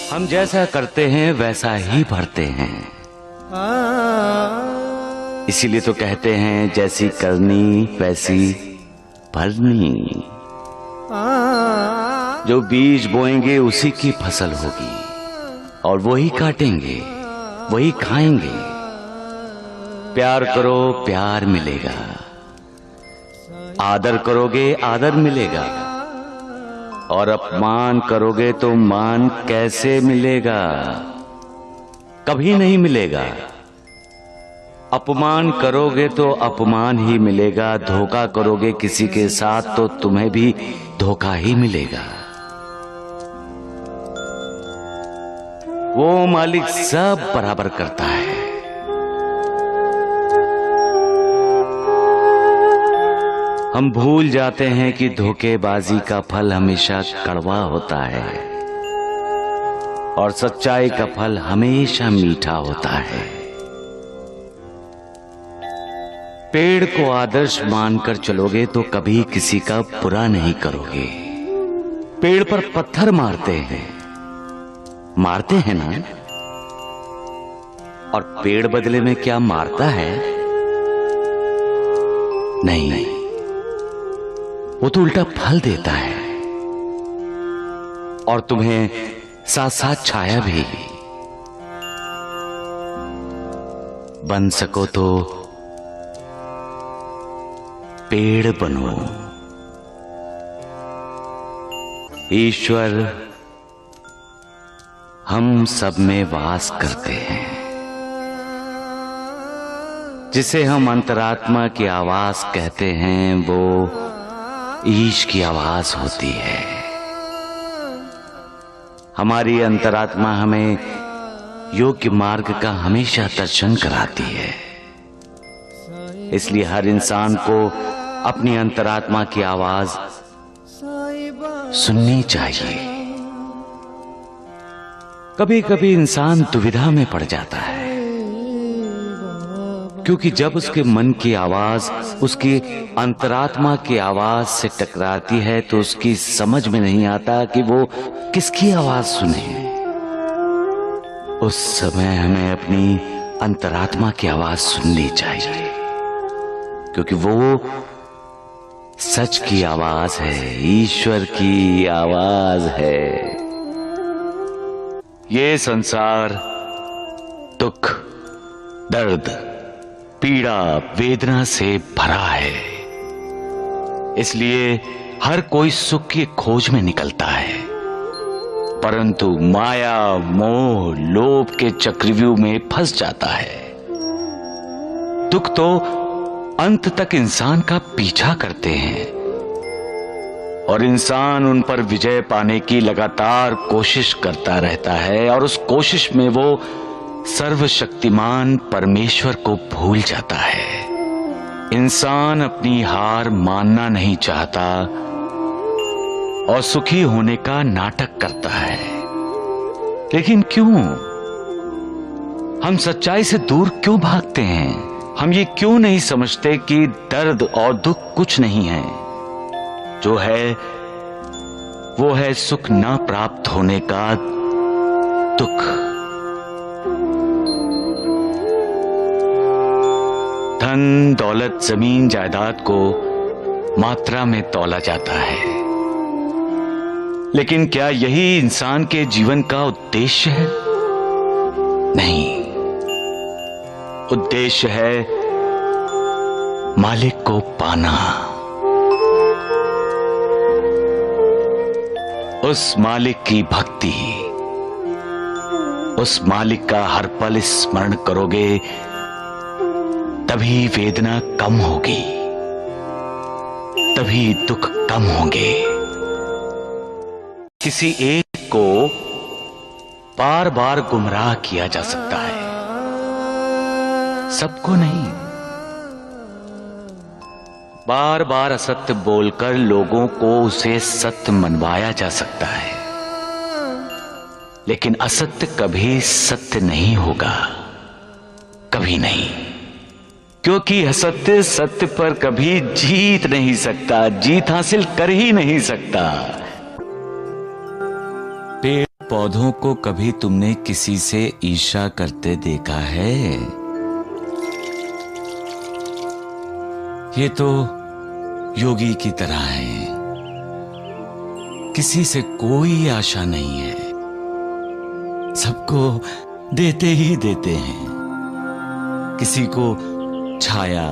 हम जैसा करते हैं वैसा ही भरते हैं। इसीलिए तो कहते हैं जैसी करनी वैसी भरनी। जो बीज बोएंगे उसी की फसल होगी और वही काटेंगे, वही खाएंगे। प्यार करो प्यार मिलेगा, आदर करोगे आदर मिलेगा, और अपमान करोगे तो मान कैसे मिलेगा? कभी नहीं मिलेगा। अपमान करोगे तो अपमान ही मिलेगा, धोखा करोगे किसी के साथ तो तुम्हें भी धोखा ही मिलेगा। वो मालिक सब बराबर करता है। हम भूल जाते हैं कि धोखेबाजी का फल हमेशा कड़वा होता है और सच्चाई का फल हमेशा मीठा होता है। पेड़ को आदर्श मानकर चलोगे तो कभी किसी का बुरा नहीं करोगे। पेड़ पर पत्थर मारते हैं ना, और पेड़ बदले में क्या मारता है? नहीं, वो तो उल्टा फल देता है और तुम्हें साथ साथ छाया भी। बन सको तो पेड़ बनो। ईश्वर हम सब में वास करते हैं। जिसे हम अंतरात्मा की आवाज कहते हैं वो ईश की आवाज होती है। हमारी अंतरात्मा हमें योग्य मार्ग का हमेशा दर्शन कराती है। इसलिए हर इंसान को अपनी अंतरात्मा की आवाज सुननी चाहिए। कभी कभी इंसान दुविधा में पड़ जाता है, क्योंकि जब उसके मन की आवाज उसकी अंतरात्मा की आवाज से टकराती है तो उसकी समझ में नहीं आता कि वो किसकी आवाज सुने। उस समय हमें अपनी अंतरात्मा की आवाज सुननी चाहिए, क्योंकि वो सच की आवाज है, ईश्वर की आवाज है। ये संसार दुख, दर्द, पीड़ा, वेदना से भरा है। इसलिए हर कोई सुख की खोज में निकलता है, परंतु माया, मोह, लोभ के चक्रव्यूह में फंस जाता है। दुख तो अंत तक इंसान का पीछा करते हैं और इंसान उन पर विजय पाने की लगातार कोशिश करता रहता है, और उस कोशिश में वो सर्वशक्तिमान परमेश्वर को भूल जाता है। इंसान अपनी हार मानना नहीं चाहता और सुखी होने का नाटक करता है। लेकिन क्यों? हम सच्चाई से दूर क्यों भागते हैं? हम ये क्यों नहीं समझते कि दर्द और दुख कुछ नहीं है? जो है वो है सुख न प्राप्त होने का दुख। धन दौलत जमीन जायदाद को मात्रा में तौला जाता है, लेकिन क्या यही इंसान के जीवन का उद्देश्य है? नहीं, उद्देश्य है मालिक को पाना। उस मालिक की भक्ति, उस मालिक का हर पल स्मरण करोगे तभी वेदना कम होगी, तभी दुख कम होंगे। किसी एक को बार बार गुमराह किया जा सकता है, सबको नहीं। बार बार असत्य बोलकर लोगों को उसे सत्य मनवाया जा सकता है, लेकिन असत्य कभी सत्य नहीं होगा, कभी नहीं। क्योंकि असत्य सत्य पर कभी जीत नहीं सकता, जीत हासिल कर ही नहीं सकता। पेड़ पौधों को कभी तुमने किसी से ईर्ष्या करते देखा है? ये तो योगी की तरह है, किसी से कोई आशा नहीं है, सबको देते ही देते हैं। किसी को छाया,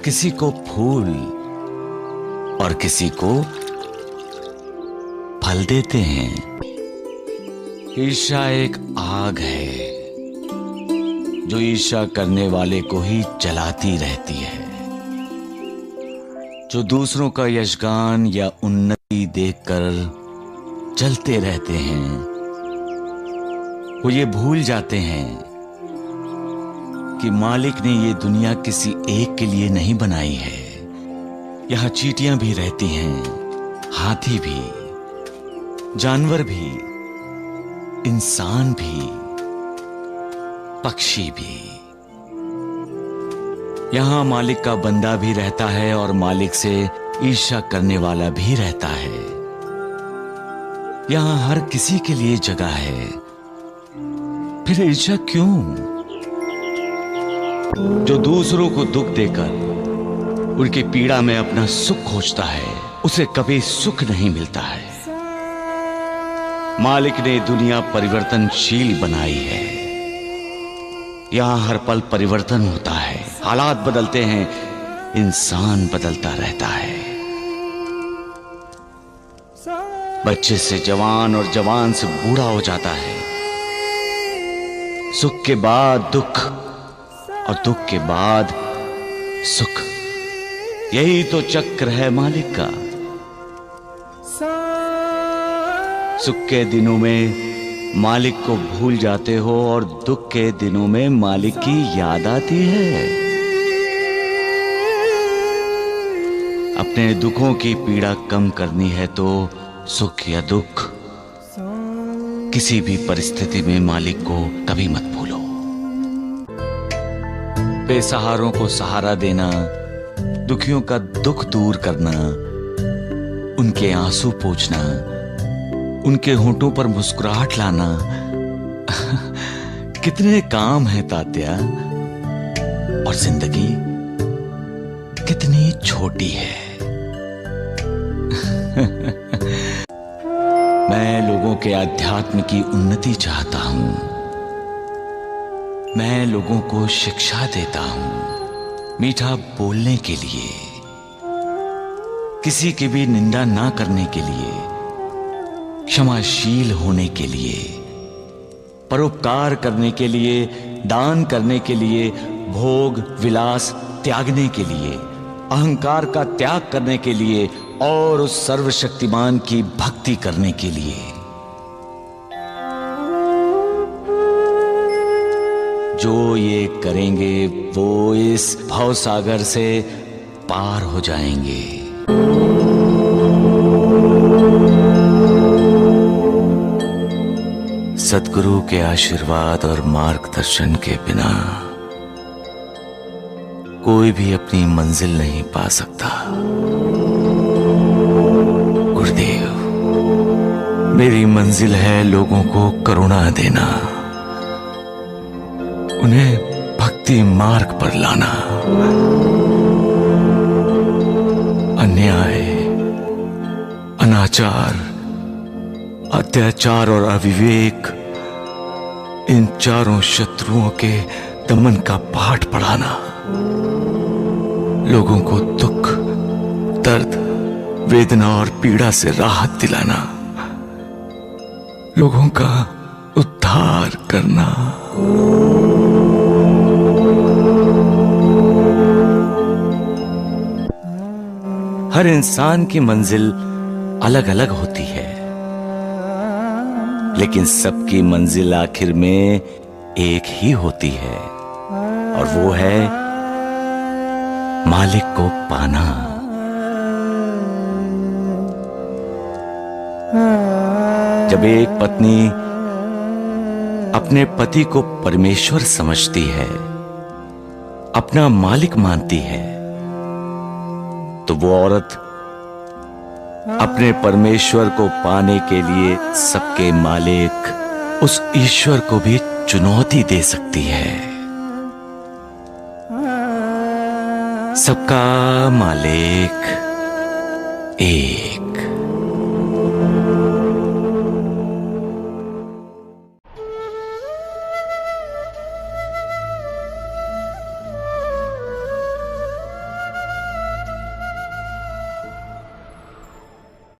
किसी को फूल और किसी को फल देते हैं। ईर्ष्या एक आग है जो ईर्ष्या करने वाले को ही जलाती रहती है। जो दूसरों का यशगान या उन्नति देखकर जलते रहते हैं, वो ये भूल जाते हैं कि मालिक ने ये दुनिया किसी एक के लिए नहीं बनाई है। यहाँ चींटियां भी रहती हैं, हाथी भी, जानवर भी, इंसान भी, पक्षी भी। यहां मालिक का बंदा भी रहता है और मालिक से ईर्ष्या करने वाला भी रहता है। यहां हर किसी के लिए जगह है, फिर ईर्ष्या क्यों? जो दूसरों को दुख देकर उनकी पीड़ा में अपना सुख खोजता है, उसे कभी सुख नहीं मिलता है। मालिक ने दुनिया परिवर्तनशील बनाई है। यहां हर पल परिवर्तन होता है, हालात बदलते हैं, इंसान बदलता रहता है। बच्चे से जवान और जवान से बूढ़ा हो जाता है। सुख के बाद दुख और दुख के बाद सुख, यही तो चक्र है मालिक का। सुख के दिनों में मालिक को भूल जाते हो और दुख के दिनों में मालिक की याद आती है। अपने दुखों की पीड़ा कम करनी है तो सुख या दुख, किसी भी परिस्थिति में मालिक को कभी मत भूलो। बेसहारों को सहारा देना, दुखियों का दुख दूर करना, उनके आंसू पोंछना, उनके होंठों पर मुस्कुराहट लाना, कितने काम है तात्या। और जिंदगी कितनी छोटी है। मैं लोगों के अध्यात्म की उन्नति चाहता हूं। मैं लोगों को शिक्षा देता हूं, मीठा बोलने के लिए, किसी की भी निंदा ना करने के लिए, क्षमाशील होने के लिए, परोपकार करने के लिए, दान करने के लिए, भोग विलास त्यागने के लिए, अहंकार का त्याग करने के लिए और उस सर्वशक्तिमान की भक्ति करने के लिए। जो ये करेंगे वो इस भवसागर से पार हो जाएंगे। सद्गुरु के आशीर्वाद और मार्गदर्शन के बिना कोई भी अपनी मंजिल नहीं पा सकता। गुरुदेव, मेरी मंजिल है लोगों को करुणा देना, उन्हें भक्ति मार्ग पर लाना। अन्याय, अनाचार, अत्याचार और अविवेक, इन चारों शत्रुओं के दमन का पाठ पढ़ाना, लोगों को दुख, दर्द, वेदना और पीड़ा से राहत दिलाना, लोगों का उद्धार करना। हर इंसान की मंजिल अलग अलग होती है, लेकिन सबकी मंजिल आखिर में एक ही होती है और वो है मालिक को पाना। जब एक पत्नी अपने पति को परमेश्वर समझती है, अपना मालिक मानती है, तो वो औरत अपने परमेश्वर को पाने के लिए सबके मालिक उस ईश्वर को भी चुनौती दे सकती है। सबका मालिक एक।